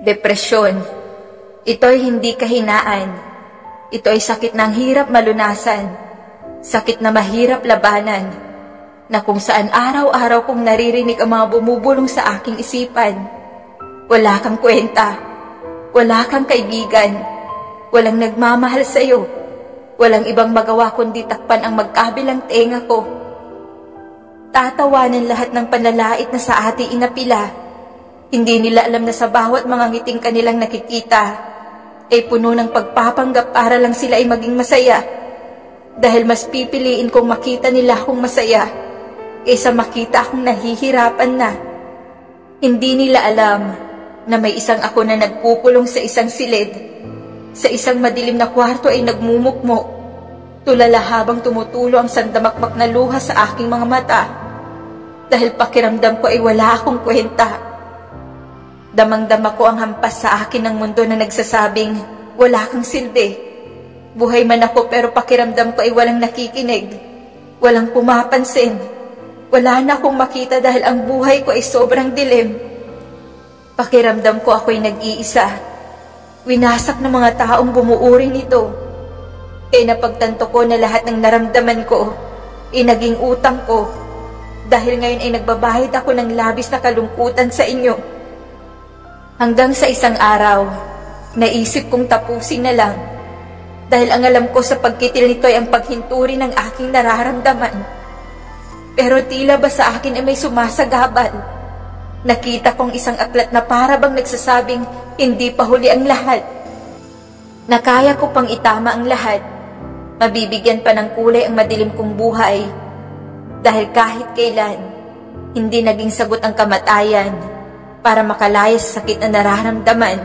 Depresyon. Ito'y hindi kahinaan. Ito'y sakit ng hirap malunasan. Sakit na mahirap labanan. Na kung saan araw-araw kong naririnig ang mga bumubulong sa aking isipan. Wala kang kwenta. Wala kang kaibigan. Walang nagmamahal sa'yo. Walang ibang magawa kundi takpan ang magkabilang tenga ko. Tatawanan lahat ng panlalait na sa ating inapila. Hindi nila alam na sa bawat mga ngiting kanilang nakikita ay puno ng pagpapanggap para lang sila ay maging masaya. Dahil mas pipiliin kong makita nila akong masaya kaysa makita akong nahihirapan na. Hindi nila alam na may isang ako na nagkukulong sa isang silid. Sa isang madilim na kwarto ay nagmumukmo. Tulala habang tumutulo ang sandamakmak na luha sa aking mga mata. Dahil pakiramdam ko ay wala akong kwenta. Damang-dama ko ang hampas sa akin ng mundo na nagsasabing, wala kang silbi. Buhay man ako pero pakiramdam ko ay walang nakikinig. Walang pumapansin. Wala na akong makita dahil ang buhay ko ay sobrang dilim. Pakiramdam ko ako'y nag-iisa. Winasak ng mga taong bumuuri nito. Kaya napagtanto ko na lahat ng naramdaman ko ay naging utang ko. Dahil ngayon ay nagbabayad ako ng labis na kalungkutan sa inyo. Hanggang sa isang araw, naisip kong tapusin na lang. Dahil ang alam ko sa pagkitil nito ay ang paghinturi ng aking nararamdaman. Pero tila ba sa akin ay may sumasagabal. Nakita kong isang aklat na para bang nagsasabing hindi pa huli ang lahat. Na kaya ko pang itama ang lahat. Mabibigyan pa ng kulay ang madilim kong buhay. Dahil kahit kailan, hindi naging sagot ang kamatayan para makalaya sa sakit na nararamdaman.